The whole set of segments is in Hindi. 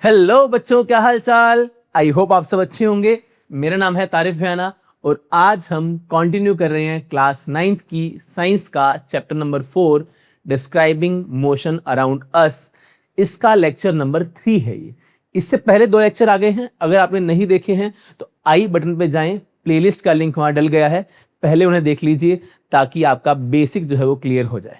हेलो बच्चों, क्या हाल चाल। आई होप आप सब अच्छे होंगे। मेरा नाम है तारिफ भैयाना और आज हम कंटिन्यू कर रहे हैं क्लास 9th की साइंस का chapter number 4 describing motion around us. इसका लेक्चर नंबर 3 है ये। इससे पहले 2 लेक्चर आ गए हैं, अगर आपने नहीं देखे हैं तो आई बटन पे जाएं, प्लेलिस्ट का लिंक वहां डल गया है, पहले उन्हें देख लीजिए ताकि आपका बेसिक जो है वो क्लियर हो जाए।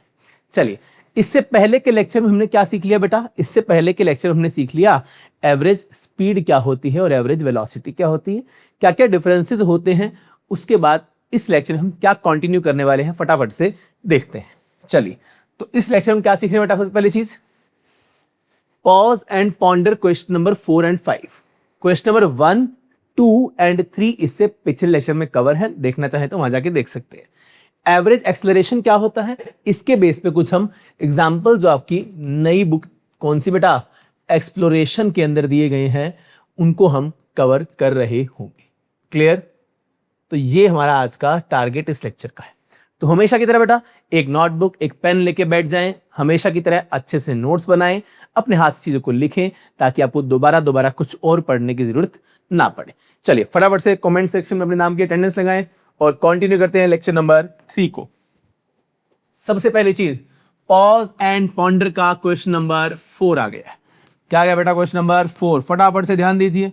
चलिए, इससे पहले के लेक्चर में हमने क्या सीख लिया बेटा? इससे पहले के लेक्चर में हमने सीख लिया एवरेज स्पीड क्या होती है और एवरेज वेलोसिटी क्या होती है, क्या क्या डिफरेंसेस होते हैं। उसके बाद इस लेक्चर में हम क्या कंटिन्यू करने वाले हैं, फटाफट से देखते हैं। चलिए, तो इस लेक्चर में क्या सीख रहे हैं बेटा? सबसे पहली चीज, pause and ponder question number 4 और 5। क्वेश्चन नंबर 1, 2 और 3 इससे पिछले लेक्चर में कवर है, देखना चाहें तो वहां जाके देख सकते हैं। एवरेज एक्सेलरेशन क्या होता है, इसके बेस पे कुछ हम एग्जाम्पल जो आपकी नई बुक कौन सी बेटा, एक्सप्लोरेशन के अंदर दिए गए हैं, उनको हम कवर कर रहे होंगे। क्लियर? तो ये हमारा आज का टारगेट इस लेक्चर का है। तो हमेशा की तरह बेटा एक नोटबुक एक पेन लेके बैठ जाएं, हमेशा की तरह अच्छे से नोट्स बनाएं, अपने हाथ से चीजों को लिखें ताकि आपको दोबारा कुछ और पढ़ने की जरूरत ना पड़े। चलिए फटाफट से कमेंट सेक्शन में अपने नाम की अटेंडेंस लगाएं और कंटिन्यू करते हैं लेक्चर नंबर 3 को। सबसे पहली चीज, पॉज एंड पॉन्डर का क्वेश्चन नंबर 4 आ गया है। क्या आ गया बेटा? क्वेश्चन नंबर 4, फटाफट से ध्यान दीजिए।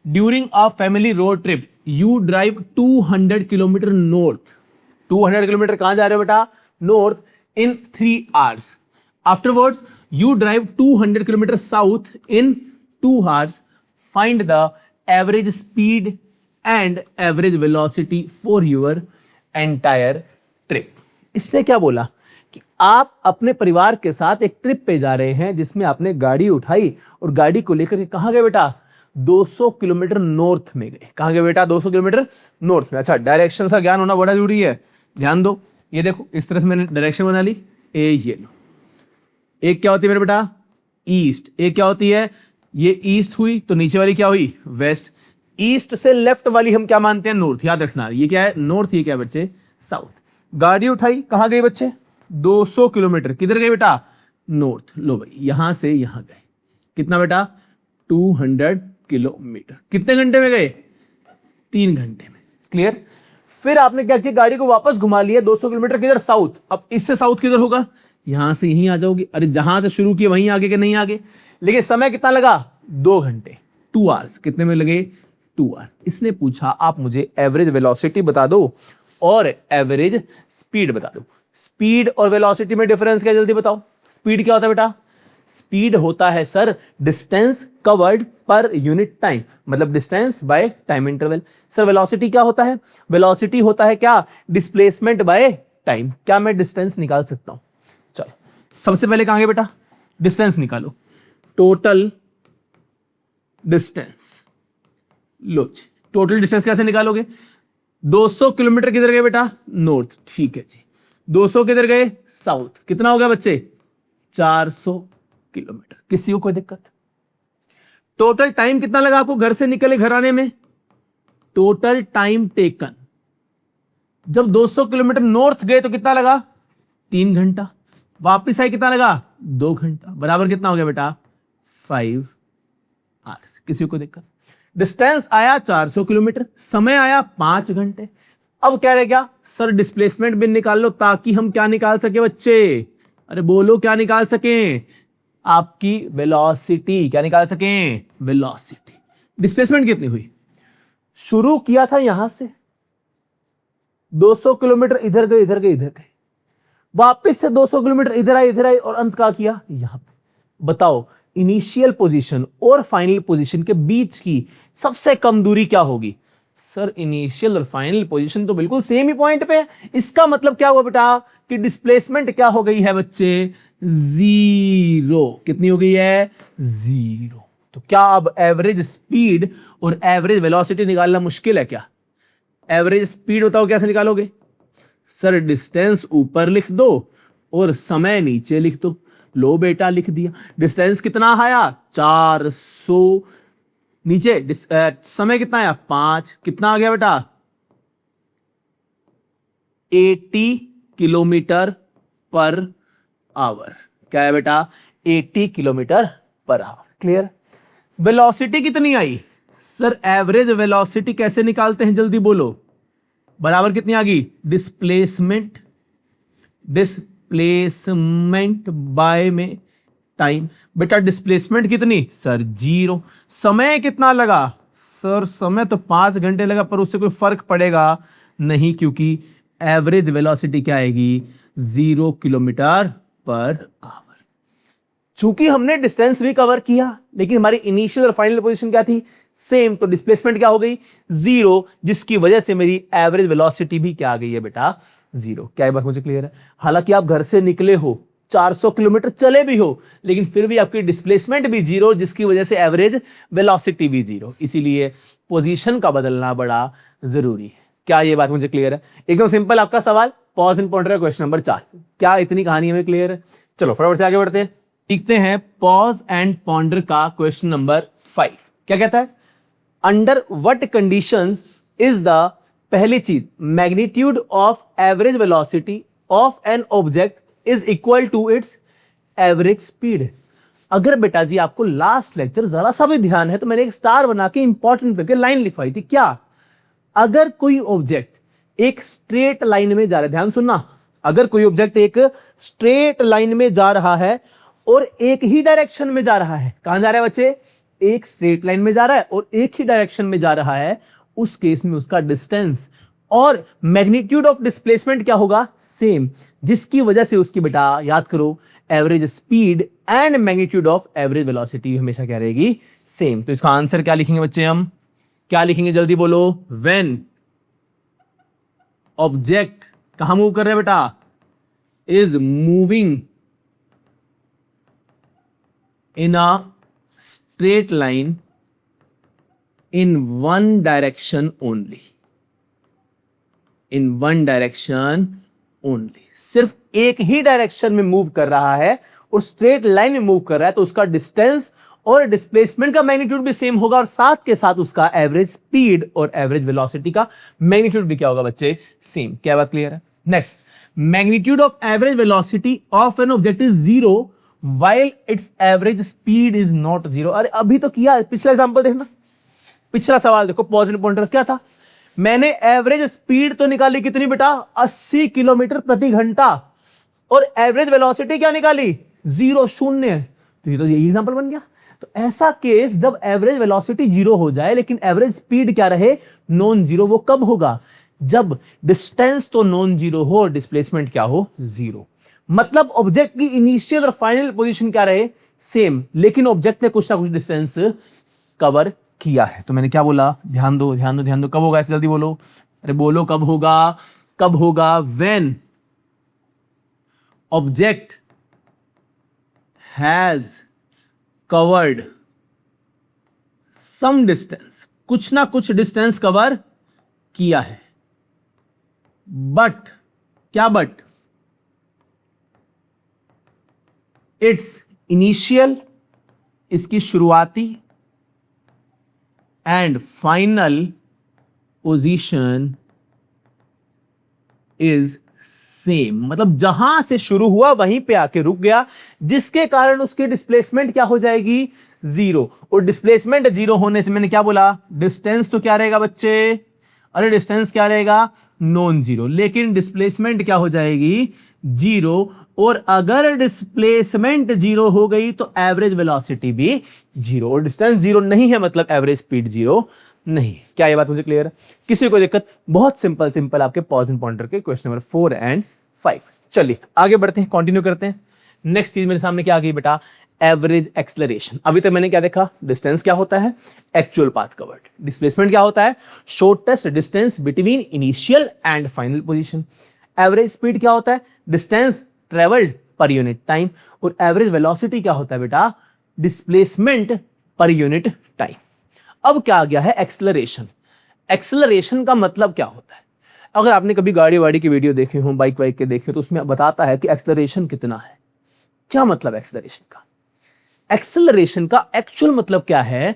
During a family road trip you drive 200 kilometre north. 200 kilometre कहां जा रहे हो बेटा? North, in 3 hours। Afterwards you drive 200 kilometre south in 2 hours। Find the average speed and average velocity for your entire trip. इसने क्या बोला कि आप अपने परिवार के साथ एक ट्रिप पे जा रहे हैं जिसमें आपने गाड़ी उठाई और गाड़ी को लेकर के कहां गए बेटा? 200 किलोमीटर नॉर्थ में गए। कहां गए बेटा? 200 किलोमीटर नॉर्थ में। अच्छा, डायरेक्शन का ज्ञान होना बड़ा जरूरी है, ध्यान दो। ये देखो इस तरह से मैंने डायरेक्शन बना ली। ये लो, एक क्या होती है मेरे बेटा? ईस्ट। एक क्या होती है? ये ईस्ट हुई, तो नीचे वाली क्या हुई? वेस्ट। ईस्ट से लेफ्ट वाली हम क्या मानते हैं? नॉर्थ। याद रखना, ये क्या है? नॉर्थ। ये क्या है बच्चे? साउथ। गाड़ी उठाई, कहां गए बच्चे? 200 किलोमीटर। किधर गए बेटा? नॉर्थ। लो भाई, यहां से यहां गए। कितना बेटा? 200 किलोमीटर। कितने घंटे में गए? 3 घंटे में। क्लियर? फिर आपने क्या किया? गाड़ी को वापस घुमा लिया 200 किलोमीटर। किधर? साउथ। अब इससे साउथ किधर होगा? यहां से यहीं आ जाओगे। अरे जहां से शुरू किए वहीं आगे के नहीं आगे। लेकिन समय कितना लगा? 2 घंटे, 2 hours। कितने में लगे? 2 hours। इसने पूछा आप मुझे एवरेज वेलोसिटी बता दो और एवरेज स्पीड बता दो। स्पीड और वेलोसिटी में डिफरेंस क्या, जल्दी बताओ। स्पीड क्या होता है बेटा? स्पीड होता है sir distance covered per unit time, मतलब distance by time interval. Sir velocity क्या होता है? वेलोसिटी होता है क्या? Displacement by time. क्या मैं डिस्टेंस निकाल सकता हूं? चलो सबसे पहले कहां गए बेटा? डिस्टेंस निकालो। Total distance. लो जी, टोटल डिस्टेंस कैसे निकालोगे? 200 किलोमीटर किधर गए बेटा? नॉर्थ। ठीक है जी। 200 किधर गए? साउथ। कितना हो गया बच्चे? 400 किलोमीटर। किसी को कोई दिक्कत? टोटल टाइम कितना लगा आपको घर से निकले घर आने में? टोटल टाइम टेकन, जब 200 किलोमीटर नॉर्थ गए तो कितना लगा? 3 घंटा। वापिस आए कितना लगा? 2 घंटा। बराबर कितना हो गया बेटा? 5 hours। किसी को दिक्कत? डिस्टेंस आया 400 किलोमीटर, समय आया 5 घंटे। अब क्या रह गया? सर डिस्प्लेसमेंट भी निकाल लो ताकि हम क्या निकाल सके बच्चे? अरे बोलो, क्या निकाल सकें? आपकी वेलोसिटी। क्या निकाल सकें? वेलोसिटी। डिस्प्लेसमेंट कितनी हुई? शुरू किया था यहां से, 200 किलोमीटर इधर गए इधर गए इधर गए, वापस से 200 किलोमीटर इधर आए और अंत का किया यहां पे। बताओ इनिशियल पोजीशन और फाइनल पोजीशन के बीच की सबसे कम दूरी क्या होगी? सर इनिशियल और फाइनल पोजीशन तो बिल्कुल सेम ही पॉइंट पे है। इसका मतलब क्या हुआ बेटा कि डिस्प्लेसमेंट क्या हो गई है बच्चे? 0। कितनी हो गई है? 0। तो क्या अब एवरेज स्पीड और एवरेज वेलोसिटी निकालना मुश्किल है क्या? एवरेज स्पीड बताओ कैसे निकालोगे? सर डिस्टेंस ऊपर लिख दो और समय नीचे लिख दो। लो बेटा लिख दिया। डिस्टेंस कितना आया? 400। नीचे समय कितना आया? 5। कितना आ गया बेटा? 80 किलोमीटर पर आवर। क्या है बेटा? 80 किलोमीटर पर आवर। क्लियर? वेलोसिटी कितनी आई सर? एवरेज वेलोसिटी कैसे निकालते हैं, जल्दी बोलो। बराबर कितनी आ गई? डिस्प्लेसमेंट बाय में टाइम। बेटा डिस्प्लेसमेंट कितनी सर? 0। समय कितना लगा सर? समय तो 5 घंटे लगा, पर उससे कोई फर्क पड़ेगा नहीं, क्योंकि एवरेज वेलोसिटी क्या आएगी? 0 किलोमीटर पर आवर। चूंकि हमने डिस्टेंस भी कवर किया, लेकिन हमारी इनिशियल और फाइनल पोजीशन क्या थी? सेम। तो डिस्प्लेसमेंट क्या हो गई? 0, जिसकी वजह से मेरी एवरेज वेलोसिटी भी क्या आ गई है बेटा? 0। क्या ये बात मुझे क्लियर है? हालांकि आप घर से निकले हो, 400 किलोमीटर चले भी हो, लेकिन फिर भी आपकी डिस्प्लेसमेंट भी 0, जिसकी वजह से एवरेज वेलोसिटी भी 0। इसीलिए पोजीशन का बदलना बड़ा जरूरी है। क्या ये बात मुझे क्लियर है? एकदम सिंपल आपका सवाल, पॉज एंड पॉन्डर का क्वेश्चन नंबर 4। क्या इतनी कहानी हमें क्लियर है? चलो फटाफट से आगे बढ़ते हैं। देखते हैं पॉज एंड पॉन्डर का क्वेश्चन नंबर 5 क्या कहता है? Under what conditions is the, पहली चीज, magnitude of average velocity of an object is equal to its average speed. अगर बेटा जी आपको लास्ट लेक्चर जरा सा भी ध्यान है तो मैंने एक स्टार बना के इंपॉर्टेंट करके लाइन लिखवाई थी। क्या? अगर कोई ऑब्जेक्ट एक स्ट्रेट लाइन में जा रहा है, ध्यान सुनना, अगर कोई ऑब्जेक्ट एक स्ट्रेट लाइन में जा रहा है और एक ही डायरेक्शन में जा रहा है, कहां जा रहा है बच्चे? एक स्ट्रेट लाइन में जा रहा है और एक ही डायरेक्शन में जा रहा है, उस केस में उसका डिस्टेंस और मैग्नीट्यूड ऑफ डिस्प्लेसमेंट क्या होगा? सेम, जिसकी वजह से उसकी बेटा याद करो average speed and magnitude of average velocity हमेशा क्या रहेगी? सेम। तो इसका आंसर क्या लिखेंगे बच्चे? हम क्या लिखेंगे, जल्दी बोलो। व्हेन ऑब्जेक्ट कहां मूव कर रहे हैं बेटा? Is moving in a straight line in one direction only. In one direction only, सिर्फ एक ही डायरेक्शन में मूव कर रहा है और स्ट्रेट लाइन में मूव कर रहा है, तो उसका डिस्टेंस और डिस्प्लेसमेंट का मैग्नीट्यूड भी सेम होगा और साथ के साथ उसका एवरेज स्पीड और एवरेज वेलोसिटी का मैग्नीट्यूड भी क्या होगा बच्चे? सेम। क्या बात क्लियर है? Next, magnitude of average velocity of an object is 0 while its average speed is not 0। अरे अभी तो किया, पिछला एग्जांपल देखना, पिछला सवाल देखो, पॉज एंड पॉइंटर क्या था? मैंने एवरेज स्पीड तो निकाली कितनी बेटा? 80 किलोमीटर प्रति घंटा, और एवरेज वेलोसिटी क्या निकाली? 0, 0। तो यही एग्जांपल बन गया। तो ऐसा केस जब एवरेज वेलोसिटी 0 हो जाए लेकिन एवरेज स्पीड क्या रहे? नॉन 0। वो कब होगा? जब डिस्टेंस तो नॉन 0 हो और डिस्प्लेसमेंट क्या हो? 0। मतलब ऑब्जेक्ट की इनिशियल और फाइनल पोजीशन क्या रहे? सेम, लेकिन ऑब्जेक्ट ने कुछ ना कुछ डिस्टेंस कवर किया है। तो मैंने क्या बोला? ध्यान दो ध्यान दो ध्यान दो। कब होगा? ऐसे जल्दी बोलो। अरे बोलो कब होगा? कब होगा? When object has covered some distance, कुछ ना कुछ डिस्टेंस कवर किया है, बट क्या? बट इट्स इनिशियल, इसकी शुरुआती, and final position is same. मतलब जहां से शुरू हुआ वहीं पे आके रुक गया, जिसके कारण उसकी डिस्प्लेसमेंट क्या हो जाएगी? 0। और डिस्प्लेसमेंट 0 होने से मैंने क्या बोला? डिस्टेंस तो क्या रहेगा बच्चे? अरे डिस्टेंस क्या रहेगा? नॉन 0। लेकिन डिस्प्लेसमेंट क्या हो जाएगी? 0। और अगर डिस्प्लेसमेंट 0 हो गई तो एवरेज वेलोसिटी भी 0, और डिस्टेंस 0 नहीं है मतलब एवरेज स्पीड 0 नहीं। क्या ये बात मुझे क्लियर है? किसी को दिक्कत? बहुत सिंपल आपके पॉज एंड पॉइंटर के क्वेश्चन नंबर 4 एंड 5। चलिए आगे बढ़ते हैं, कंटिन्यू करते हैं। नेक्स्ट चीज मेरे सामने क्या आ गई बेटा? Average acceleration. अभी तक मैंने क्या देखा? डिस्टेंस क्या होता है? Actual path covered. डिस्प्लेसमेंट क्या होता है? Shortest distance between initial and final position. Average speed क्या होता है? डिस्टेंस ट्रेवल्ड पर यूनिट टाइम। और एवरेज वेलोसिटी क्या होता है बेटा? डिस्प्लेसमेंट पर यूनिट टाइम। अब क्या आ गया है? एक्सेलरेशन। एक्सेलरेशन का मतलब क्या होता है? अगर आपने कभी गाड़ी वाड़ी की वीडियो देखे हो, बाइक वाइक के देखे हो, तो उसमें बताता है कि एक्सेलरेशन कितना है। क्या मतलब एक्सेलरेशन का? एक्सेलरेशन का एक्चुअल मतलब क्या है?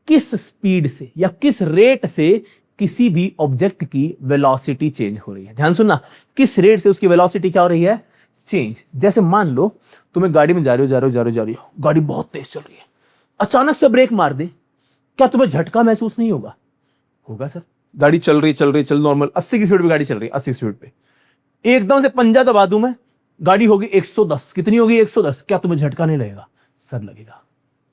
किस स्पीड से या किस रेट से किसी भी ऑब्जेक्ट की वेलोसिटी चेंज हो रही है। ध्यान सुनना, किस रेट से उसकी वेलोसिटी क्या हो रही है? चेंज। जैसे मान लो तुम्हें गाड़ी में जा रही हो, गाड़ी बहुत तेज चल रही है, अचानक से ब्रेक मार दे, क्या तुम्हें झटका महसूस नहीं होगा? होगा सर। गाड़ी चल रही नॉर्मल 80 की स्पीड पे गाड़ी चल रही है, 80 स्पीड पे, एकदम से पंजा दबा दूं मैं, गाड़ी होगी 110। कितनी होगी? 110। क्या तुम्हें झटका नहीं लगेगा? सर लगेगा।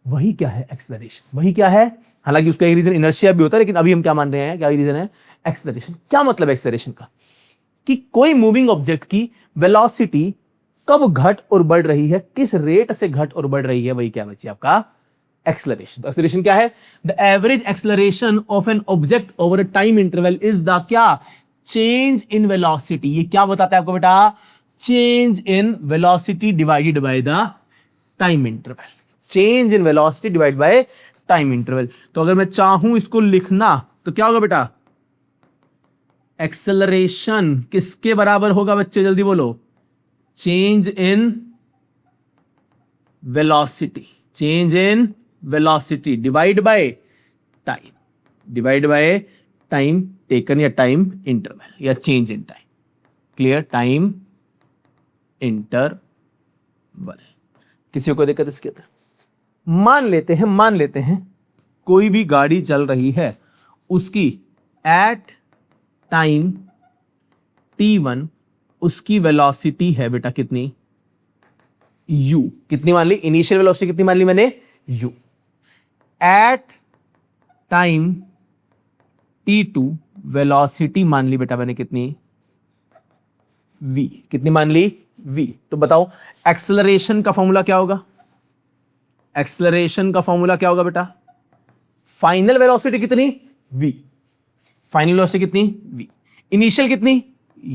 वही क्या है? एक्सेलरेशन। वही क्या है? हालांकि उसका एक रीजन इनर्शिया भी होता है, लेकिन अभी हम क्या मान रहे हैं, क्या रीजन है? एक्सेलरेशन। क्या मतलब एक्सेलरेशन का? कि कोई मूविंग ऑब्जेक्ट की वेलोसिटी कब घट और बढ़ रही है, किस रेट से घट और बढ़ रही है, वही क्या बची आपका? एक्सेलरेशन। एक्सेलरेशन क्या है? The average acceleration of an object over a time interval is the क्या? Change in velocity. ये क्या बताता है आपको बेटा? Change in velocity divided by the time interval. Change in velocity divide by time interval. तो अगर मैं चाहूं इसको लिखना तो क्या होगा बेटा? एक्सेलरेशन किसके बराबर होगा बच्चे? जल्दी बोलो। Change in velocity. Change in velocity divide by time, divide by time taken या टाइम इंटरवल या change in time. Clear? Time interval. किसी को दिक्कत इसके अंदर? मान लेते हैं कोई भी गाड़ी चल रही है, उसकी एट टाइम t1 उसकी वेलोसिटी है बेटा कितनी? u। कितनी मान ली? इनिशियल वेलोसिटी कितनी मान ली मैंने? u। At time t2 velocity मान ली बेटा मैंने कितनी? v। कितनी मान ली? v। तो बताओ एक्सेलरेशन का फॉर्मूला क्या होगा? एक्सेलरेशन का फॉर्मूला क्या होगा बेटा? फाइनल वेलोसिटी कितनी? v। फाइनल वेलोसिटी कितनी? v। इनिशियल कितनी?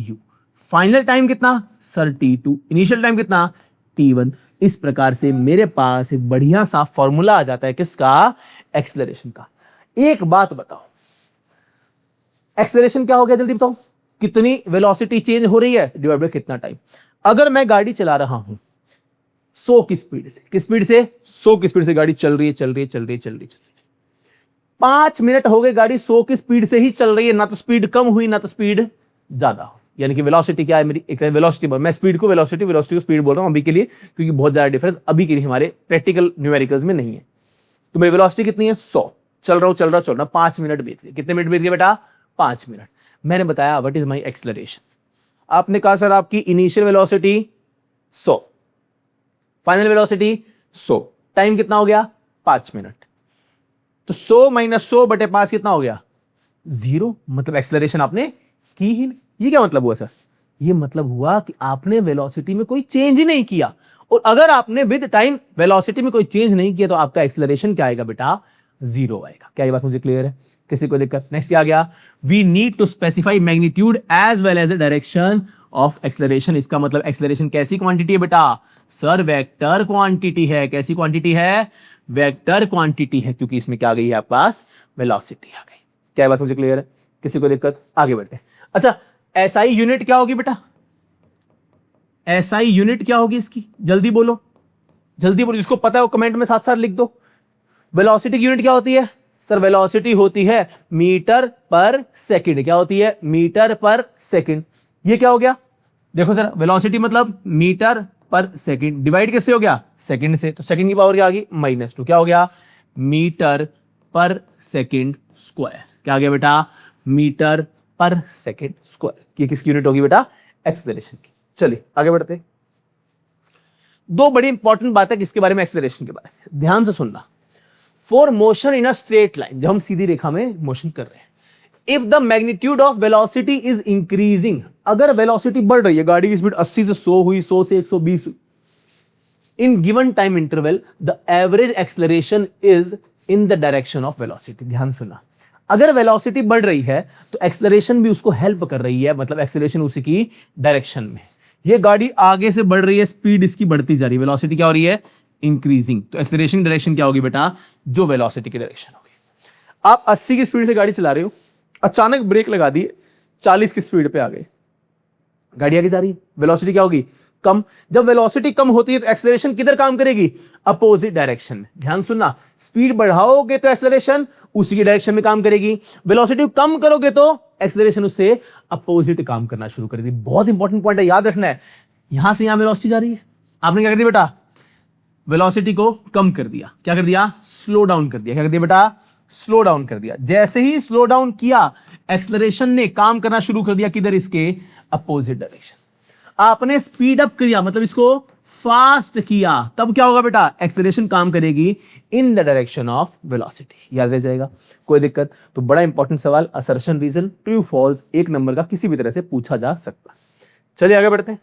u। फाइनल टाइम कितना? Sir t2। इनिशियल टाइम कितना? t1। इस प्रकार से मेरे पास एक बढ़िया सा फॉर्मूला आ जाता है किसका? एक्सेलरेशन का। एक बात बताओ, एक्सेलरेशन क्या हो गया? जल्दी बताओ। कितनी वेलोसिटी चेंज हो रही है डिवाइड बाय कितना टाइम। अगर मैं गाड़ी चला रहा हूं 100 की स्पीड से, किस स्पीड से? 100 की स्पीड से गाड़ी चल रही है, 5 मिनट हो गए, गाड़ी 100 की स्पीड से ही चल रही है, ना तो स्पीड कम हुई ना तो स्पीड ज्यादा हो। यानी कि वेलोसिटी क्या है मेरी? एक वेलोसिटी, मैं स्पीड को वेलोसिटी को स्पीड बोल रहा हूं अभी के लिए, क्योंकि बहुत ज्यादा डिफरेंस अभी के लिए हमारे प्रैक्टिकल न्यूमेरिकल्स में नहीं है। तो मेरी वेलोसिटी कितनी है? 100। चल रहा हूं 5 मिनट बीत गए। कितने मिनट बीत गए बेटा? 5 मिनट। मैंने बताया व्हाट इज माय एक्सेलरेशन। आपने कहा सर आपकी initial velocity 100, final velocity 100, time कितना हो गया? 5 मिनट। तो 100 माइनस 100 बटे 5 कितना हो गया? 0। मतलब एक्सेलरेशन आपने की ही नहीं। ये क्या मतलब हुआ सर? ये मतलब हुआ कि आपने वेलोसिटी में कोई चेंज ही नहीं किया, और अगर आपने विद टाइम वेलोसिटी में कोई चेंज नहीं किया तो आपका एक्सेलरेशन क्या आएगा बेटा? 0 आएगा। क्या ये बात मुझे क्लियर है? किसी को दिक्कत? नेक्स्ट क्या आ गया? We need to specify magnitude as well as the direction of acceleration. इसका मतलब एक्सेलरेशन कैसी क्वांटिटी है बेटा? सर वेक्टर क्वांटिटी है। कैसी क्वांटिटी है? वेक्टर क्वांटिटी है, क्योंकि इसमें क्या आ गई है आपके पास? वेलोसिटी आ गई। क्या बात मुझे क्लियर है? किसी को दिक्कत? आगे बढ़ते हैं। अच्छा, एसआई यूनिट क्या होगी बेटा? एसआई यूनिट क्या होगी इसकी? जल्दी बोलो, जल्दी बोलो। जिसको पता है वो कमेंट में साथ साथ लिख दो। वेलोसिटी की यूनिट क्या होती है? सर वेलोसिटी होती है मीटर पर सेकंड। क्या होती है? मीटर पर सेकंड। ये क्या हो गया? देखो सर, वेलोसिटी मतलब मीटर पर सेकंड, डिवाइड किससे हो गया? सेकंड से। तो सेकंड की पावर क्या आ गई? -2। क्या हो गया? मीटर पर सेकंड स्क्वायर। क्या आ गया बेटा? मीटर पर सेकंड स्क्वायर। ये किसकी यूनिट होगी बेटा? एक्सेलरेशन की। चलिए आगे बढ़ते हैं। दो बड़ी इंपॉर्टेंट बातें किसके बारे में? एक्सेलरेशन के बारे में। ध्यान से सुनना। For motion in a straight line, जब हम सीधी रेखा में मोशन कर रहे हैं, if the magnitude of velocity is increasing, अगर वेलोसिटी बढ़ रही है, गाड़ी की स्पीड 80 से 100 हुई, 100 से 120 हुई, in given time interval the average acceleration is in the direction of velocity. ध्यान सुना, अगर वेलोसिटी बढ़ रही है तो एक्सेलरेशन भी उसको हेल्प कर रही है, मतलब एक्सेलरेशन उसी की डायरेक्शन में। ये गाड़ी आगे से बढ़ रही है, स्पीड इसकी बढ़ती जा रही है, वेलोसिटी क्या हो रही है? इंक्रीजिंग। तो एक्सेलरेशन की डायरेक्शन क्या होगी बेटा? जो वेलोसिटी की डायरेक्शन होगी। आप 80 की स्पीड से गाड़ी चला रहे हो, अचानक ब्रेक लगा दिए, 40 की स्पीड पे आ गए, गाड़ी आगे जा रही है, वेलोसिटी क्या होगी? कम। जब वेलोसिटी कम होती है तो एक्सेलरेशन किधर काम करेगी? अपोजिट डायरेक्शन में। ध्यान सुनना, स्पीड बढ़ाओगे तो एक्सेलरेशन उसी की डायरेक्शन में काम करेगी, वेलोसिटी कम करोगे तो एक्सेलरेशन उससे अपोजिट काम करना शुरू कर देगी। बहुत इंपॉर्टेंट पॉइंट है, याद रखना है। यहां से यहां वेलोसिटी जा रही है, आपने क्या कर दिया बेटा? वेलोसिटी को कम कर दिया। क्या कर दिया? स्लो डाउन कर दिया। क्या कर दिया बेटा? स्लो डाउन कर दिया। जैसे ही स्लो डाउन किया, एक्सेलरेशन ने काम करना शुरू कर दिया किधर? इसके अपोजिट डायरेक्शन। आपने स्पीड अप किया, मतलब इसको फास्ट किया, तब क्या होगा बेटा? एक्सेलरेशन काम करेगी in the direction of velocity. याद रह जाएगा, कोई दिक्कत? तो बड़ा इंपॉर्टेंट सवाल, असर्शन रीजन, ट्रू फॉल्स, एक नंबर का किसी भी तरह से पूछा जा सकता। चलिए आगे बढ़ते हैं,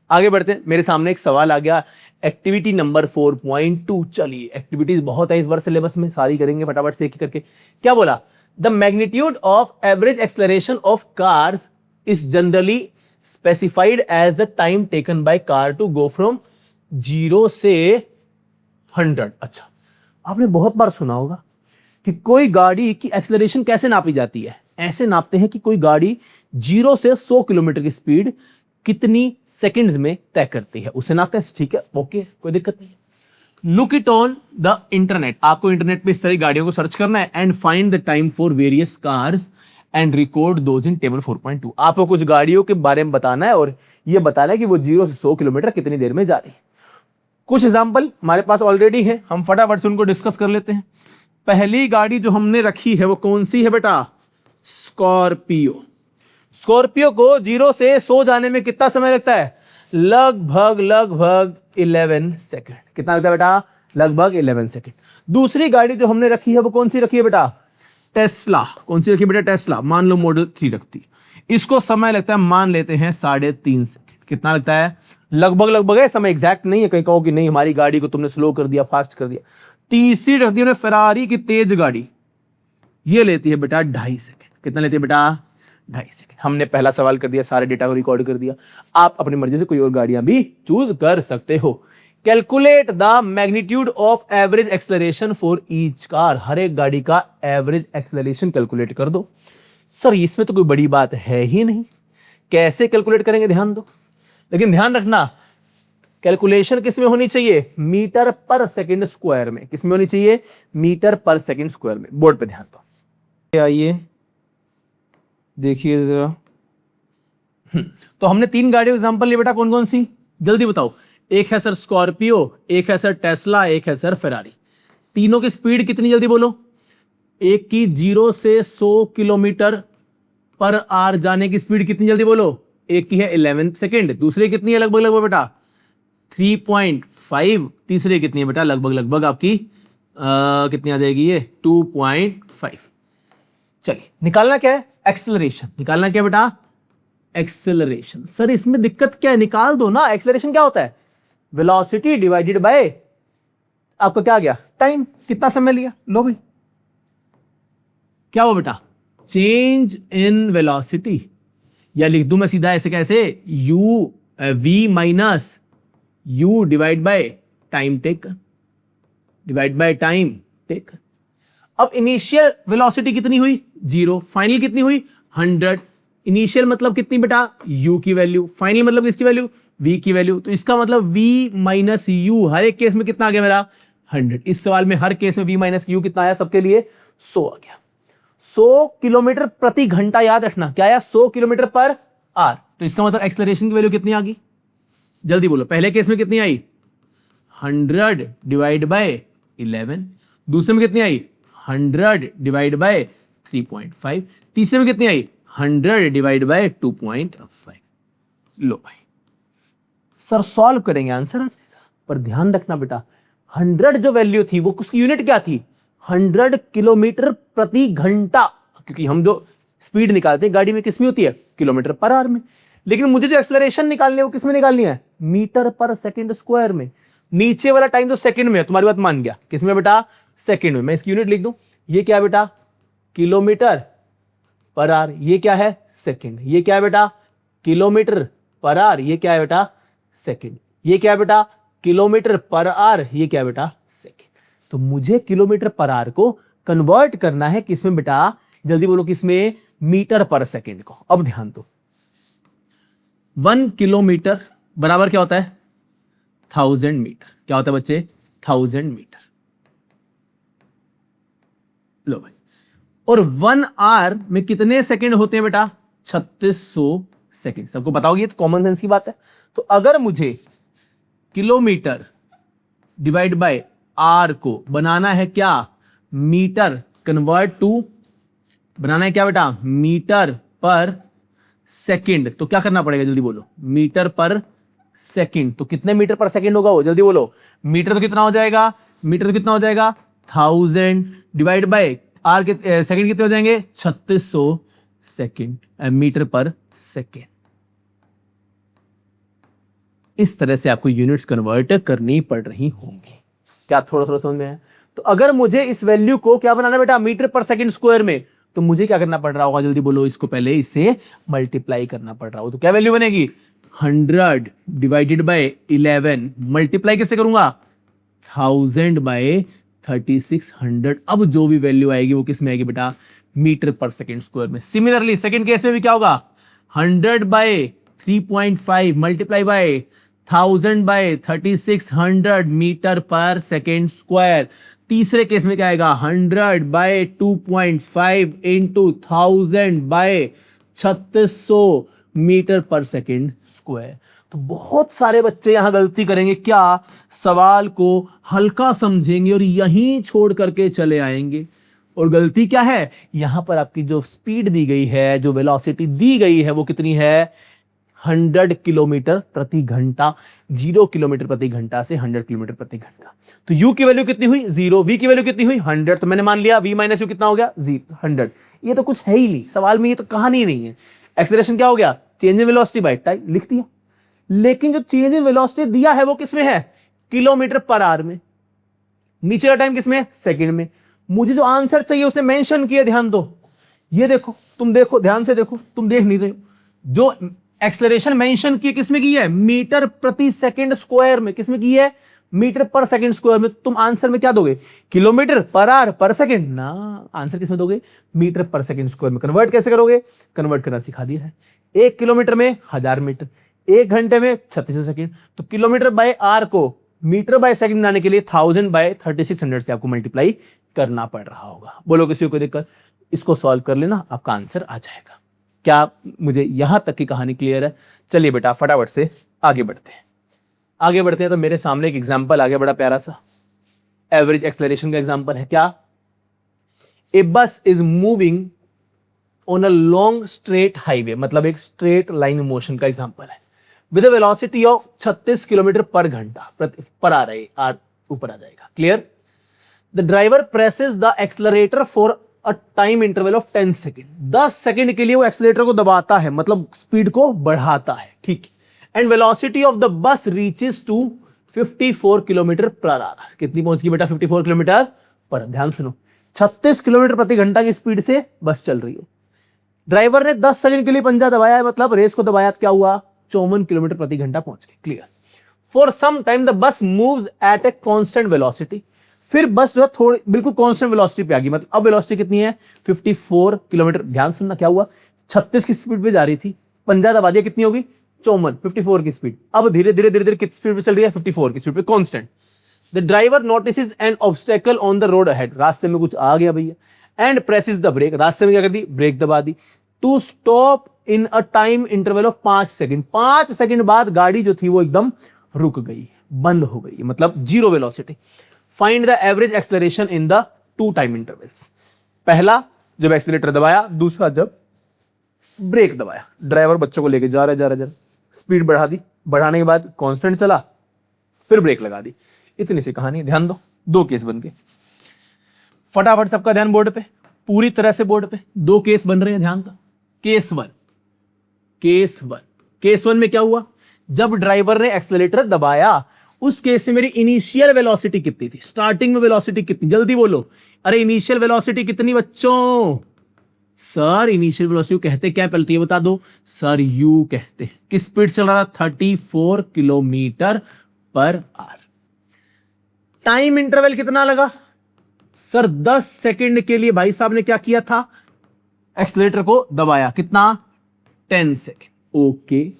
आगे बढ़ते हैं। मेरे सामने एक सवाल आ गया, एक्टिविटी नंबर 4.2। चलिए, एक्टिविटीज बहुत है इस बार सिलेबस में, सारी करेंगे फटाफट से एक एक करके। क्या बोला? The magnitude of average acceleration of cars is generally specified as the time taken by car to go from 0 से 100। अच्छा, आपने बहुत बार सुना होगा कि कोई गाड़ी की एक्सेलरेशन कैसे नापी जाती है। ऐसे नापते हैं कि कोई गाड़ी 0 से 100 किलोमीटर की स्पीड कितनी सेकंड्स में तय करती है, उसे नापते हैं। ठीक है, ओके, कोई दिक्कत नहीं है। Look it on the internet. आपको इंटरनेट पे इस तरह गाड़ियों को सर्च करना है and find the time for various cars and record those in table 4.2। आपको कुछ गाड़ियों के बारे में बताना है और यह बताना है कि वो 0 से 100 किलोमीटर कितनी देर में जा रही है। कुछ एग्जाम्पल हमारे पास ऑलरेडी है, हम फटाफट से उनको डिस्कस कर लेते हैं। पहली गाड़ी जो हमने रखी है वो कौन सी है बेटा? स्कॉर्पियो। स्कॉर्पियो को 0 से 100 जाने में कितना समय लगता है? लगभग 11 सेकंड। कितना लगता है बेटा? लगभग 11 सेकंड। दूसरी गाड़ी जो हमने रखी है वो कौन सी रखी है बेटा? टेस्ला। कौन सी रखी है बेटा? टेस्ला। मान लो मॉडल 3 रखती है, इसको समय लगता है, मान लेते हैं 3.5 सेकंड। कितना लगता है? लगभग है, समय एग्जैक्ट नहीं है। कहीं कहो कि नहीं हमारी गाड़ी को तुमने स्लो कर दिया, फास्ट कर दिया। तीसरी रख दी फेरारी की तेज गाड़ी, ये लेती है बेटा 2.5 सेकंड। कितना लेती है बेटा? 2.5 सेकंड। हमने पहला सवाल कर दिया, सारे डेटा को रिकॉर्ड कर दिया। आप अपनी मर्जी से कोई और गाड़ियां भी चूज कर सकते हो। Calculate the magnitude of average acceleration for each car. हर एक गाड़ी का एवरेज एक्सेलरेशन कैलकुलेट कर दो। सर इसमें तो कोई बड़ी बात है ही नहीं, कैसे कैलकुलेट करेंगे? ध्यान दो, लेकिन ध्यान रखना कैलकुलेशन किस में होनी चाहिए? मीटर पर सेकंड स्क्वायर में। किस में होनी चाहिए? मीटर पर सेकंड स्क्वायर में। बोर्ड पे ध्यान दो। आइए देखिए जरा। तो हमने 3 गाड़ियों एग्जांपल लिए बेटा, कौन कौन सी? जल्दी बताओ। एक है सर स्कॉर्पियो, एक है सर टेस्ला, एक है सर फेरारी। तीनों की स्पीड कितनी? जल्दी बोलो। एक की 0 से 100 किलोमीटर पर आवर जाने की स्पीड कितनी? जल्दी बोलो। एक की है 11 सेकेंड, दूसरे कितनी है? लगभग बेटा 3.5। तीसरे कितनी है बेटा? लगभग आपकी कितनी आ जाएगी ये? 2.5। चलिए, निकालना क्या है? एक्सेलरेशन। निकालना क्या बेटा? एक्सेलरेशन। सर इसमें दिक्कत क्या है? निकाल दो ना। एक्सेलरेशन क्या होता है? वेलोसिटी डिवाइडेड बाय आपका क्या आ गया? टाइम। कितना समय लिया? लो भाई, क्या हो बेटा? Change in velocity. या लिख दूं मैं सीधा ऐसे, कैसे? v minus u divide by time taken, divide by time taken. अब इनिशियल वेलोसिटी कितनी हुई? 0। फाइनल कितनी हुई? 100। इनिशियल मतलब कितनी बेटा? u की वैल्यू। फाइनल मतलब किसकी वैल्यू? v की वैल्यू। तो इसका मतलब v माइनस u, हर एक केस में कितना आ गया मेरा? 100। इस सवाल में हर केस में v माइनस u कितना आया? सबके लिए 100 आ गया। 100 किलोमीटर प्रति घंटा, याद रखना। क्या आया? 100 किलोमीटर पर आवर। तो इसका मतलब एक्सेलरेशन की वैल्यू कितनी आ गई? जल्दी बोलो। पहले केस में कितनी आई? 100 डिवाइड बाय 11। दूसरे में कितनी आई? 100 डिवाइड बाय 3.5। तीसरे में कितनी आई? 100 डिवाइड बाय 2.5। लो भाई, सर सॉल्व करेंगे, आंसर आ जाएगा। पर ध्यान रखना बेटा, 100 जो वैल्यू थी वो उसकी यूनिट क्या थी? 100 किलोमीटर प्रति घंटा। क्योंकि हम जो स्पीड निकालते हैं गाड़ी में किस में होती है? किलोमीटर पर आवर में। लेकिन मुझे जो एक्सेलरेशन निकालनी है वो किस में निकालनी है? मीटर पर सेकंड स्क्वायर में। नीचे वाला टाइम जो सेकंड में है, तुम्हारी बात मान गया। किस में बेटा? सेकंड में। मैं इसकी यूनिट लिख दूं। ये क्या है बेटा? किलोमीटर पर आवर। ये क्या है? सेकंड। ये क्या है बेटा? किलोमीटर पर आवर। ये क्या है बेटा? सेकंड। ये क्या है बेटा? किलोमीटर पर आवर। ये क्या है बेटा? सेकंड। तो मुझे किलोमीटर पर आवर को कन्वर्ट करना है किसमें बेटा? जल्दी बोलो, किसमें? मीटर पर सेकंड को। अब ध्यान दो, 1 किलोमीटर बराबर क्या होता है? 1000 मीटर। क्या होता है बच्चे? 1000 मीटर। लो भाई, और 1 आवर में कितने सेकंड होते हैं बेटा? 3600 सेकंड। सबको पता होगी, ये तो कॉमन सेंस की बात है। तो अगर मुझे किलोमीटर डिवाइड बाय आर को बनाना है क्या, मीटर, कन्वर्ट टू, बनाना है क्या बेटा, मीटर पर सेकंड। तो क्या करना पड़ेगा, जल्दी बोलो, मीटर पर सेकंड। तो कितने मीटर पर सेकंड होगा वो, जल्दी बोलो। मीटर तो कितना हो जाएगा, मीटर तो कितना हो जाएगा 1000 डिवाइड बाय आर के सेकंड कितने हो जाएंगे 3600 सेकंड, मीटर पर सेकंड। इस तरह से आपको यूनिट्स कन्वर्ट करनी पड़ रही होंगी। क्या थोड़ा थोड़ा समझ में है? तो अगर मुझे इस वैल्यू को क्या बनाना बेटा, मीटर पर सेकंड स्क्वायर में, तो मुझे क्या करना पड़ रहा होगा, जल्दी बोलो। इसको पहले इससे मल्टीप्लाई करना पड़ रहा होगा। तो क्या वैल्यू बनेगी, 100 डिवाइडेड बाय 11, मल्टीप्लाई कैसे करूंगा, 1000 बाय 3600। अब जो भी वैल्यू आएगी वो किस में आएगी बेटा, मीटर पर सेकंड स्क्वायर में। सिमिलरली सेकंड केस में भी क्या होगा, 100 by 3.5 multiply by 1000 by 3600 metre पर सेकेंड स्क्वायर। तीसरे केस में क्या आएगा, 100 बाय 2.5 इंटू 1000 बाय 3600 मीटर पर सेकेंड स्क्वायर। तो बहुत सारे बच्चे यहां गलती करेंगे, क्या, सवाल को हल्का समझेंगे और यहीं छोड़ करके चले आएंगे। और गलती क्या है, यहां पर आपकी जो स्पीड दी गई है, जो वेलोसिटी दी गई है, वो कितनी है, 100 किलोमीटर प्रति घंटा। 0 किलोमीटर प्रति घंटा से 100 किलोमीटर प्रति घंटा। तो u की वैल्यू कितनी हुई 0, v की वैल्यू कितनी हुई 100। तो मैंने मान लिया v माइनस यू कितना हो गया 100। ये तो कुछ है ही नहीं सवाल में, ये तो कहानी नहीं है। एक्सेलरेशन क्या हो गया, change in velocity by time, लिख दिया। लेकिन जो चेंज इन वेलोसिटी दिया है वो किसमें है, किलोमीटर पर आवर में। नीचे का टाइम किसमें, सेकंड में। मुझे जो आंसर चाहिए उसने मेंशन किया, ध्यान दो। ये देखो, तुम देखो, ध्यान से देखो, तुम देख नहीं रहे हो। जो एक्सेलरेशन मेंशन की किसमें की है, मीटर प्रति सेकंड स्क्वायर में। किसमें की है, मीटर पर सेकंड स्क्वायर में। तुम आंसर में क्या दोगे, किलोमीटर पर आवर पर सेकंड ना, आंसर किसमें दोगे, मीटर पर सेकंड स्क्वायर में। कन्वर्ट कैसे करोगे, कन्वर्ट करना सिखा दिया है। 1 किलोमीटर में 1000 मीटर, 1 घंटे में 3600 सेकंड। तो किलोमीटर बाय आर को मीटर बाय सेकंड बनाने के लिए 1000 बाय 3600 से आपको मल्टीप्लाई करना पड़ रहा होगा। बोलो किसी को दिक्कत, इसको सॉल्व कर लेना, आपका आंसर आ जाएगा। क्या मुझे यहां तक की कहानी क्लियर है? चलिए बेटा फटाफट से आगे बढ़ते हैं। आगे बढ़ते हैं तो मेरे सामने एक एग्जांपल आ गया, बड़ा प्यारा सा एवरेज एक्सेलरेशन का एग्जांपल है। क्या, ए बस is moving on a long straight highway, मतलब एक स्ट्रेट लाइन मोशन का एग्जांपल है, with a velocity of 36 kilometre पर घंटा पर आ रही, ऊपर आ जाएगा। Clear? The driver presses the accelerator for a time interval of 10 second. 10 second के लिए वो एक्सेलरेटर को दबाता है, मतलब स्पीड को बढ़ाता है, ठीक। And velocity of the bus reaches to 54 kilometre पर आवर। कितनी पहुंच गई बेटा, 54 किलोमीटर पर। ध्यान सुनो, 36 किलोमीटर प्रति घंटा की स्पीड से बस चल रही है। ड्राइवर ने 10 सेकेंड के लिए पंजा दबाया है, मतलब रेस को दबाया, क्या हुआ, 54 किलोमीटर प्रति घंटा पहुंच गई। Clear? For some time the bus moves at a constant velocity. फिर बस जो है थोड़ी बिल्कुल कांस्टेंट वेलोसिटी पे आ गई, मतलब अब वेलोसिटी कितनी है 54 किलोमीटर। ध्यान सुनना, क्या हुआ, 36 की स्पीड पे जा रही थी, पंजा दबा दिया, कितनी होगी 54, 54 की स्पीड। अब धीरे धीरे धीरे धीरे किस स्पीड पे चल रही है, 54 की स्पीड पे constant. The driver notices an obstacle on the road ahead. रास्ते में कुछ आ गया भैया। And presses the brake. रास्ते में क्या कर दी, ब्रेक दबा दी। To stop in a time interval of 5 second. 5 second बाद गाड़ी जो थी वो एकदम रुक गई, बंद हो गई, मतलब zero velocity. Find the average acceleration in the 2 time intervals. पहला जब एक्सेलरेटर दबाया, दूसरा जब ब्रेक दबाया। ड्राइवर बच्चों को लेके जा रहा है, स्पीड बढ़ा दी, बढ़ाने के बाद कांस्टेंट चला, फिर ब्रेक लगा दी। इतनी सी कहानी। ध्यान दो, 2 केस बन गए। फटाफट सबका ध्यान बोर्ड पे, पूरी तरह से बोर्ड पे। 2 केस बन रहे हैं, ध्यान दो। केस वन में क्या हुआ, जब ड्राइवर ने एक्सेलरेटर दबाया, उस केस में मेरी इनिशियल वेलोसिटी कितनी थी, स्टार्टिंग में वेलोसिटी कितनी, जल्दी बोलो। अरे इनिशियल वेलोसिटी कितनी बच्चों, सर इनिशियल वेलोसिटी कहते क्या, पहले ये बता दो सर, यू कहते हैं। किस स्पीड चल रहा था, 34 किलोमीटर पर आवर। टाइम इंटरवल कितना लगा सर, 10 सेकंड के लिए भाई साहब ने क्या किया था, एक्सेलरेटर को दबाया, कितना 10 सेकंड। ओके,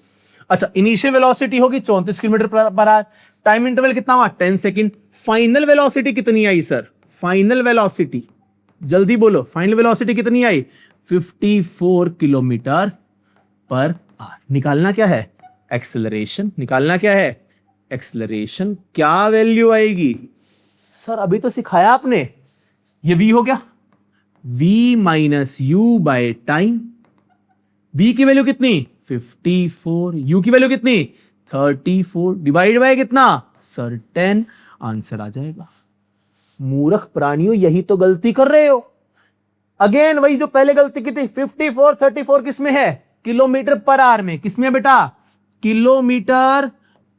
अच्छा इनिशियल वेलोसिटी होगी 34 किलोमीटर पर आवर, टाइम इंटरवल कितना हुआ 10 सेकंड। फाइनल वेलोसिटी कितनी आई सर, फाइनल वेलोसिटी जल्दी बोलो, फाइनल वेलोसिटी कितनी आई 54 किलोमीटर पर आवर। निकालना क्या है, एक्सेलरेशन। निकालना क्या है, एक्सलरेशन क्या वैल्यू आएगी? सर अभी तो सिखाया आपने, ये v हो गया, v minus you by time. v की वैल्यू कितनी? 54। u की वैल्यू कितनी? 34 डिवाइड बाय कितना? सर 10। आंसर आ जाएगा। मूर्ख प्राणियों, यही तो गलती कर रहे हो। अगेन वही जो पहले गलती की थी। 54 34 किस में है? किलोमीटर पर आवर में। किस में है बेटा? किलोमीटर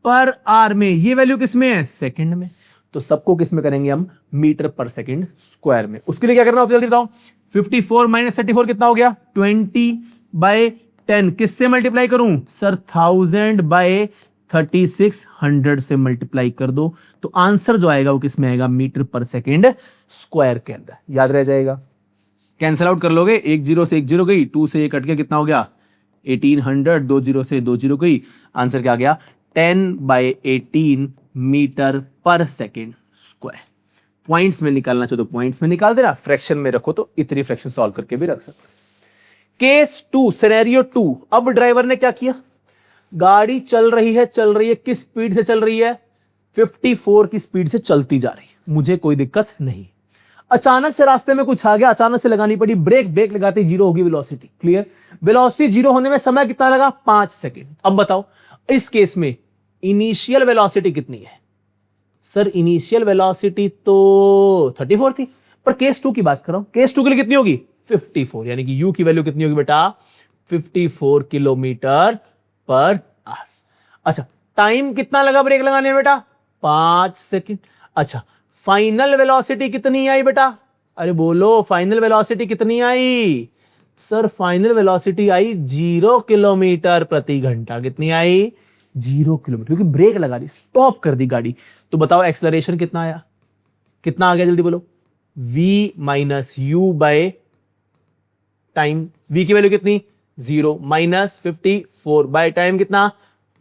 पर आवर में। ये वैल्यू किस में है? सेकंड में। तो सबको किस में करेंगे हम? मीटर पर सेकंड स्क्वायर में। उसके लिए क्या करना होता है जल्दी बताओ? 54 माइनस 34 कितना हो गया? 20/10। किससे मल्टीप्लाई करूं? सर 1000 बाय 3600 से मल्टीप्लाई कर दो, तो आंसर जो आएगा वो किस में आएगा? मीटर पर सेकंड स्क्वायर के अंदर। याद रह जाएगा। कैंसिल आउट कर लोगे, 1 0 से 1 0 गई, 2 से 1 कट के कितना हो गया? 1800। 2 0 से 2 0 गई, आंसर क्या आ गया? 10/18 मीटर पर सेकंड स्क्वायर। पॉइंट्स में निकालना चाहो तो पॉइंट्स में निकाल देना, फ्रैक्शन में रखो तो इतनी फ्रैक्शन सॉल्व करके भी रख सकते। Case 2, scenario 2। अब ड्राइवर ने क्या किया? गाड़ी चल रही है, किस स्पीड से चल रही है? 54 की स्पीड से चलती जा रही है, मुझे कोई दिक्कत नहीं। अचानक से रास्ते में कुछ आ गया, अचानक से लगानी पड़ी ब्रेक लगाते जीरो होगी वेलोसिटी। क्लियर? वेलोसिटी जीरो होने में समय कितना लगा? 5 सेकेंड। अब बताओ इस केस में इनिशियल वेलोसिटी कितनी है? सर इनिशियल वेलोसिटी तो 34 थी, पर केस 2 की बात कर रहा हूं। केस 2 के लिए कितनी होगी? 54। यानी कि u की वैल्यू कितनी होगी बेटा? 54 किलोमीटर पर आवर। अच्छा, टाइम कितना लगा ब्रेक लगाने में बेटा? 5 सेकंड। अच्छा, फाइनल वेलोसिटी कितनी आई बेटा? अरे बोलो, फाइनल वेलोसिटी कितनी आई? सर फाइनल वेलोसिटी आई 0 किलोमीटर प्रति घंटा। कितनी आई? 0 किलोमीटर, क्योंकि ब्रेक लगा दी, स्टॉप कर दी गाड़ी। तो बताओ एक्सेलरेशन कितना आया? कितना आ गया जल्दी बोलो? v minus you by time. v की वैल्यू कितनी? 0 माइनस 54 बाय टाइम कितना?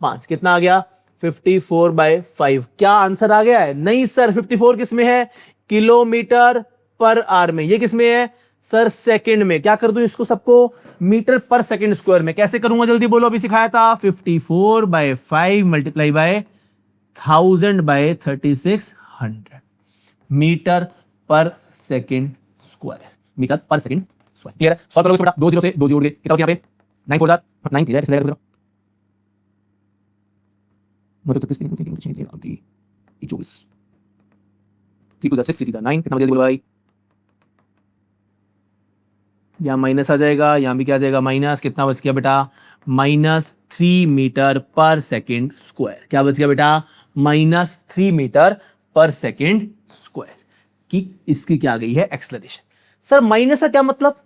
5। कितना आ गया? 54/5। क्या आंसर आ गया है? नहीं सर, 54 किस में है? किलोमीटर पर आवर में। ये किस में है? सर सेकंड में। क्या कर दूं इसको सबको? मीटर पर सेकंड स्क्वायर में। कैसे करूंगा जल्दी बोलो? अभी सिखाया था। 54/5 मल्टीप्लाई बाय 1000/3600 मीटर पर सेकंड स्क्वायर। मीटर पर सेकंड स्क्वायर। क्लियर है? सॉल्व करोगे बेटा। 2 0 से 2 0 उड़ गए, कितना बचा यहाँ पे? 9 4 9 3 है। मतलब 36 3 24 3 2 6 3 9। कितना बचा बोलो भाई? यहां माइनस आ जाएगा, यहां भी क्या आ जाएगा? माइनस। कितना बच गया बेटा? -3 मीटर पर सेकंड स्क्वायर। क्या बच गया बेटा? -3 मीटर पर सेकंड स्क्वायर की इसकी क्या आ गई है? एक्सेलरेशन। सर माइनस का क्या मतलब?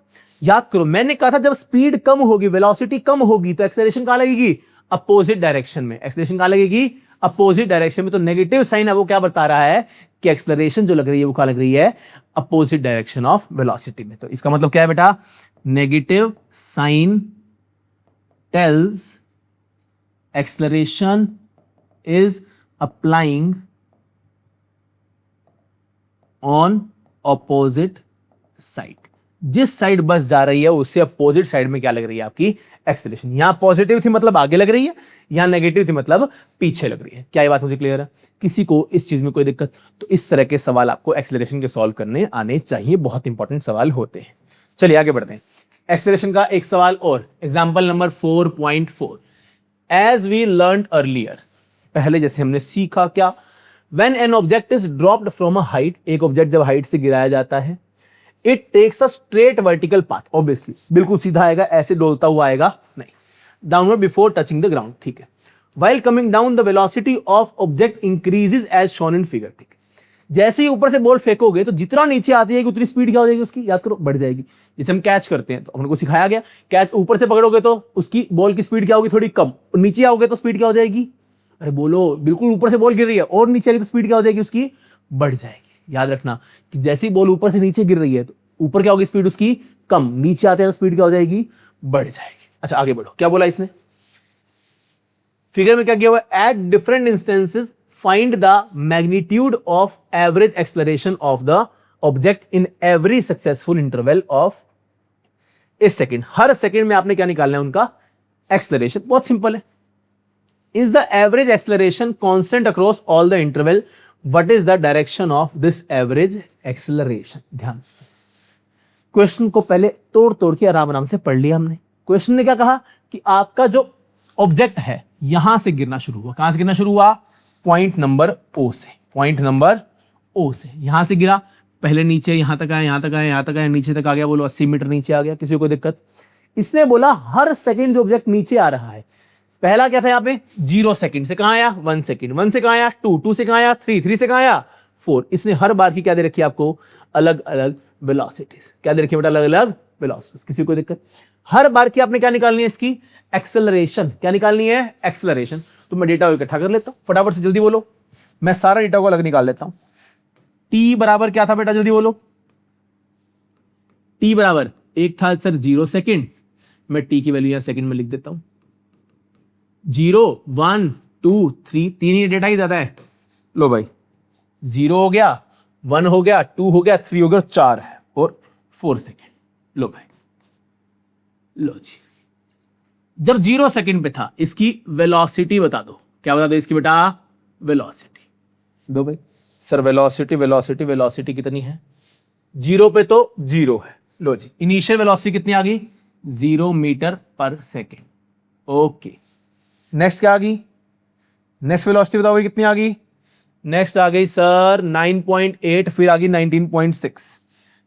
याद करो, मैंने कहा था जब स्पीड कम होगी, वेलोसिटी कम होगी, तो एक्सेलरेशन कहां लगेगी? अपोजिट डायरेक्शन में। एक्सेलरेशन कहां लगेगी? अपोजिट डायरेक्शन में। तो नेगेटिव साइन है वो क्या बता रहा है? कि एक्सेलरेशन जो लग रही है वो क्या लग रही है? अपोजिट डायरेक्शन ऑफ वेलोसिटी में। तो इसका मतलब क्या है बेटा? Negative sign tells acceleration is applying on opposite side. जिस साइड बस जा रही है उससे अपोजिट साइड में क्या लग रही है? आपकी एक्सेलरेशन। यहां पॉजिटिव थी मतलब आगे लग रही है, यहां नेगेटिव थी मतलब पीछे लग रही है। क्या ये बात मुझे क्लियर है? किसी को इस चीज में कोई दिक्कत? तो इस तरह के सवाल आपको एक्सेलरेशन के सॉल्व करने आने चाहिए, बहुत इंपॉर्टेंट सवाल होते हैं। चलिए आगे बढ़ते हैं। एक्सेलरेशन का एक सवाल और, example number 4.4। As we learn earlier, पहले जैसे हमने सीखा क्या? When an object is dropped from a height, एक ऑब्जेक्ट जब हाइट से गिराया जाता है, it takes a straight vertical path. Obviously बिल्कुल सीधा आएगा, ऐसे डोलता हुआ आएगा नहीं। Downward before touching the ground, ठीक है। While coming down the velocity of object increases as shown in figure, ठीक है। जैसे ही ऊपर से बॉल फेंकोगे तो जितना नीचे आती है उतनी स्पीड क्या हो जाएगी उसकी? याद करो, बढ़ जाएगी। जैसे हम कैच करते हैं तो हमको सिखाया गया, कैच ऊपर से पकड़ोगे तो उसकी बॉल की स्पीड क्या होगी? थोड़ी कम। नीचे आओगे तो स्पीड क्या हो जाएगी? अरे बोलो, बिल्कुल ऊपर से बॉल गिर रही है और नीचे आएगी तो स्पीड क्या हो जाएगी उसकी? बढ़ जाएगी। याद रखना कि जैसी बॉल ऊपर से नीचे गिर रही है तो ऊपर क्या होगी स्पीड उसकी? कम। नीचे आते हैं तो स्पीड क्या हो जाएगी? बढ़ जाएगी। अच्छा आगे बढ़ो, क्या बोला इसने? फिगर में क्या किया हुआ? At different instances find the magnitude of average acceleration of the object in every successful interval of A second. Her second में आपने क्या निकालना है? उनका एक्सेलरेशन। बहुत सिंपल है, is the average acceleration constant across all the interval, what is the direction of this average acceleration. ध्यान से क्वेश्चन को पहले तोड़ तोड़ के आराम आराम से पढ़ लिया हमने। क्वेश्चन ने क्या कहा कि आपका जो ऑब्जेक्ट है यहां से गिरना शुरू हुआ। कहां से गिरना शुरू हुआ? पॉइंट नंबर ओ से। पॉइंट नंबर ओ से यहां से गिरा, पहले नीचे यहां तक आया, यहां तक आया, यहां तक आया, नीचे तक आ गया। बोलो 80 मीटर नीचे आ गया। किसी को दिक्कत? इसने बोला हर सेकंड जो ऑब्जेक्ट नीचे आ रहा है, पहला क्या था यहां पे 0 सेकंड से कहां आया 1 सेकंड, 1 से कहां आया 2, 2 से कहां आया 3, 3 से कहां आया 4। इसने हर बार की क्या दे रखी है आपको? अलग अलग वेलोसिटीज। क्या दे रखी है बेटा? अलग अलग वेलोसिटीज। किसी को दिक्कत? हर बार की आपने क्या निकालनी है? इसकी एक्सेलरेशन। क्या निकालनी है? एक्सेलरेशन। तो मैं डेटा इकट्ठा कर लेता हूं, फटाफट से जल्दी बोलो। मैं सारा डेटा को अलग निकाल लेता हूं। टी बराबर क्या था बेटा? जल्दी बोलो। टी बराबर एक था सर 0 सेकंड। मैं टी की वैल्यू यहां सेकंड में लिख देता हूं। 0, 1, 2, 3, तीन ही डेटा ही ज्यादा है। लो भाई 0 हो गया, 1 हो गया, 2 हो गया, 3 हो गया, 4 है और 4 सेकेंड। लो भाई, लो जी। जब 0 सेकंड पे था इसकी वेलोसिटी बता दो। क्या बता दो इसकी बेटा? वेलोसिटी दो भाई। सर वेलोसिटी वेलोसिटी वेलोसिटी कितनी है? 0 पे तो 0 है। लो जी, इनिशियल वेलोसिटी कितनी आ गई? 0 मीटर पर सेकेंड। ओके, नेक्स्ट क्या आ गई? नेक्स्ट वेलोसिटी बताओ कितनी आ गई? नेक्स्ट आ गई सर 9.8, फिर आ गई 19.6।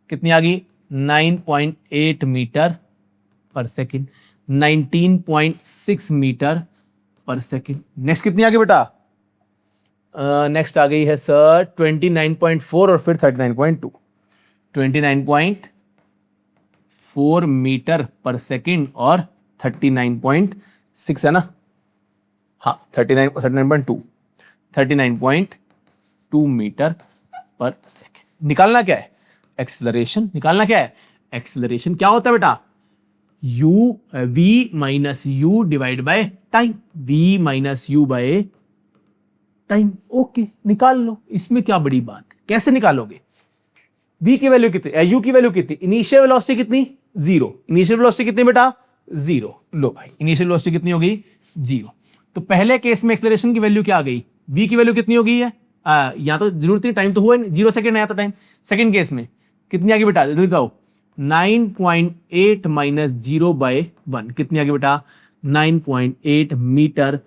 कितनी आ गई? 9.8 मीटर पर सेकेंड, 19.6 मीटर पर सेकेंड। नेक्स्ट कितनी आ गई बेटा? नेक्स्ट आ गई है सर 29.4 और फिर 39.2। 29.4 मीटर पर सेकेंड और 39.6 है ना? हाँ 39.2 मीटर पर सेकेंड। निकालना क्या है? एक्सेलरेशन। निकालना क्या है? एक्सेलरेशन क्या होता है बेटा? v minus you divide by time. v minus you by time. Okay, निकाल लो। इसमें क्या बड़ी बात है? कैसे निकालोगे? v की वैल्यू कितनी? u की वैल्यू कितनी? इनिशियल वेलोसिटी कितनी? 0। इनिशियल वेलोसिटी कितनी बेटा? 0। लो भाई, इनिशियल वेलोसिटी कितनी हो गई? 0। तो पहले केस में एक्सेलरेशन की वैल्यू क्या आ गई? v की वैल्यू कितनी हो गई है? यहां तो जरूरत नहीं, टाइम तो हुआ नहीं, 0 सेकंड आया तो टाइम। सेकंड केस में कितनी आ गई बेटा? जल्दी बताओ। 9.8 माइनस 0 बाय 1 कितनी आ गई बेटा? 9.8 मीटर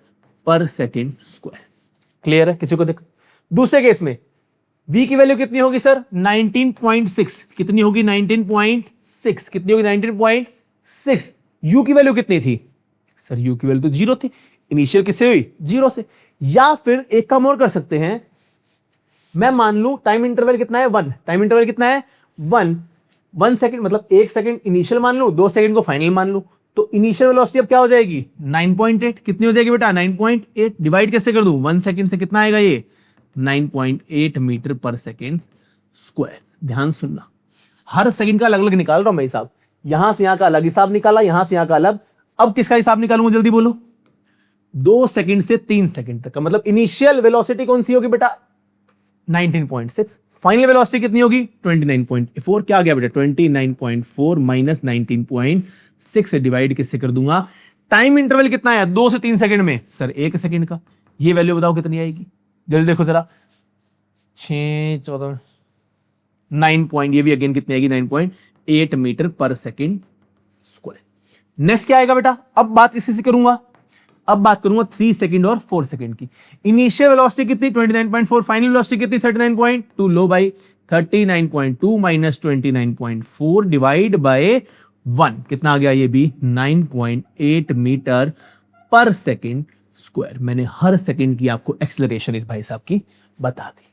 पर सेकेंड स्क्वायर। क्लियर है? किसी को देख। दूसरे केस में v की वैल्यू कितनी होगी सर? 19.6। कितनी होगी? 19.6। कितनी होगी? 19.6। u की वैल्यू कितनी थी सर? u की वैल्यू तो 0 थी। इनिशियल किससे हुई? 0 से। या फिर एक काम और कर सकते हैं, मैं मान लू टाइम इंटरवल कितना है? 1। टाइम इंटरवल कितना है? 1 सेकंड, मतलब 1 सेकंड इनिशियल मान लू, 2 सेकंड को फाइनल मान लू। तो इनिशियल वेलोसिटी अब क्या हो जाएगी? 9.8। कितनी हो जाएगी बेटा? 9.8 डिवाइड कैसे कर दूं? 1 सेकंड से कितना आएगा ये? 9.8 मीटर पर सेकंड स्क्वायर। ध्यान सुनना, हर सेकंड का अलग अलग निकाल रहा हूं मैं हिसाब। यहां से यहां का अलग हिसाब निकाला, यहां से यहां का अलग। अब किसका हिसाब निकालूंगा? जल्दी बोलो। 2 सेकंड से 3 सेकंड तक का, मतलब इनिशियल वेलोसिटी कौन सी होगी बेटा? 19.6। फाइनल वेलोसिटी कितनी होगी? 29.4। क्या आ गया बेटा? 29.4 माइनस 19.6 से डिवाइड किससे कर दूंगा? टाइम इंटरवल कितना है? 2 से 3 सेकंड में सर 1 सेकंड का। ये वैल्यू बताओ कितनी आएगी? जल्दी देखो जरा। 6, 14, 9 पॉइंट, ये भी अगेन कितनी आएगी? 9.8 मीटर पर सेकेंड स्क्वायर। नेक्स्ट क्या आएगा बेटा? अब बात इसी से करूंगा। अब बात करूंगा 3 सेकंड और 4 सेकंड की। इनिशियल वेलोसिटी कितनी? 29.4। फाइनल वेलोसिटी कितनी? 39.2। लो भाई, 39.2 माइनस 29.4 डिवाइड बाय 1 कितना आ गया? ये भी 9.8 मीटर पर सेकंड स्क्वायर। मैंने हर सेकंड की आपको एक्सेलरेशन इस भाई साहब की बता दी।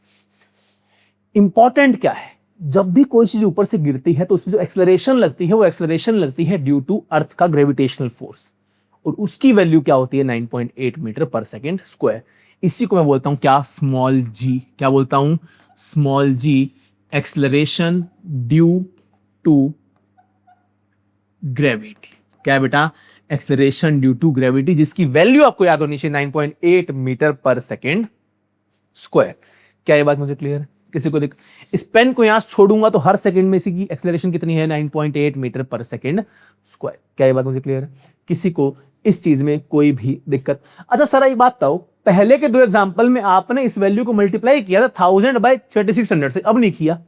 इंपॉर्टेंट क्या है? जब भी कोई चीज ऊपर से गिरती है तो उसमें जो एक्सेलरेशन लगती है वो एक्सेलरेशन लगती है ड्यू टू अर्थ का ग्रेविटेशनल फोर्स, और उसकी वैल्यू क्या होती है? 9.8 मीटर पर सेकेंड स्क्वायर। इसी को मैं बोलता हूं क्या? Small G. क्या बोलता हूं? Small G, acceleration due to gravity. क्या बेटा? एक्सेलरेशन ड्यू टू ग्रेविटी, जिसकी वैल्यू आपको याद होनी चाहिए 9.8 मीटर पर सेकेंड स्क्वायर। क्या ये बात मुझे क्लियर है? किसी को इस पेन को यहां छोड़ूंगा तो हर सेकंड में इसी की एक्सेलरेशन कितनी है 9.8 मीटर पर सेकंड स्क्वायर। क्या ये बात मुझे क्लियर है? किसी को इस चीज में कोई भी दिक्कत? अच्छा सर एक बात बताओ, पहले के दो एग्जांपल में आपने इस वैल्यू को मल्टीप्लाई किया था 1000 बाय 3600 से, अब नहीं किया।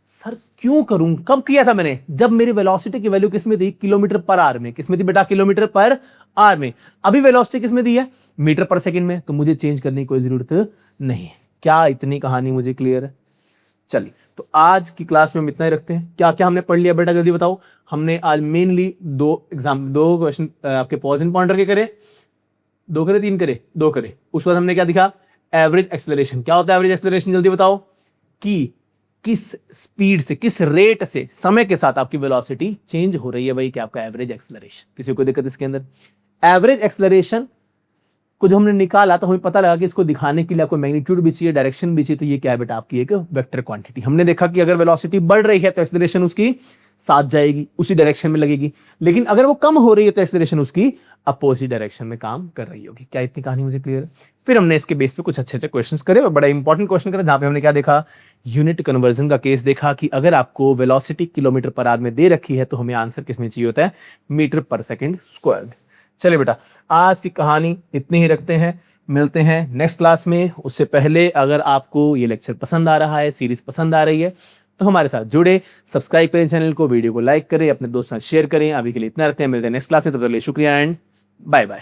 सर क्यों करूं? कब किया था मैंने? जब मेरी वेलोसिटी की वैल्यू किसमें थी? किलोमीटर पर आवर में। किसमें थी बेटा? किलोमीटर पर आवर में। अभी वेलोसिटी किसमें दी है? मीटर पर सेकंड में। तो मुझे चेंज करने की कोई जरूरत नहीं है। क्या इतनी कहानी मुझे क्लियर है? चलिए तो आज की क्लास में हम इतना ही रखते हैं। क्या क्या हमने पढ़ लिया बेटा जल्दी बताओ। हमने आज मेनली दो क्वेश्चन आपके पॉज एंड पॉइंटर के करे, दो करे, तीन करे, दो करे। उस बाद हमने क्या दिखा? Average acceleration. क्या होता है एवरेज एक्सेलरेशन? जल्दी बताओ कि किस स्पीड से, किस रेट से समय के साथ आपकी वेलोसिटी चेंज हो रही है, वही क्या आपका एवरेज एक्सेलरेशन। किसी को दिक्कत इसके अंदर? एवरेज एक्सेलरेशन को जो हमने निकाला तो हमें पता लगा कि इसको दिखाने के लिए आपको मैग्नीट्यूड भी चाहिए, डायरेक्शन भी चाहिए। तो ये क्या है बेटा? आपकी एक वेक्टर क्वांटिटी। हमने देखा कि अगर वेलोसिटी बढ़ रही है तो एक्सेलरेशन उसकी साथ जाएगी, उसी डायरेक्शन में लगेगी। लेकिन अगर वो कम हो रही है तो एक्सेलरेशन उसकी अपोजिट डायरेक्शन में काम कर रही होगी। क्या इतनी कहानी मुझे क्लियर है? फिर हमने इसके बेस पे कुछ अच्छे अच्छे क्वेश्चंस करे और बड़ा इंपॉर्टेंट क्वेश्चन करे, जहां पे हमने क्या देखा? यूनिट कन्वर्जन का केस देखा कि अगर आपको वेलोसिटी किलोमीटर पर आवर में दे रखी है तो हमें आंसर किसमें चाहिए होता है? मीटर पर सेकंड स्क्वायर। चलिए बेटा आज की कहानी इतनी ही रखते हैं, मिलते हैं नेक्स्ट क्लास में। उससे पहले अगर आपको ये लेक्चर पसंद आ रहा है, सीरीज पसंद आ रही है तो हमारे साथ जुड़े, सब्सक्राइब करें चैनल को, वीडियो को लाइक करें, अपने दोस्तों से शेयर करें। अभी के लिए इतना रखते हैं, मिलते हैं नेक्स्ट क्लास में। तब तक के लिए शुक्रिया एंड बाय बाय।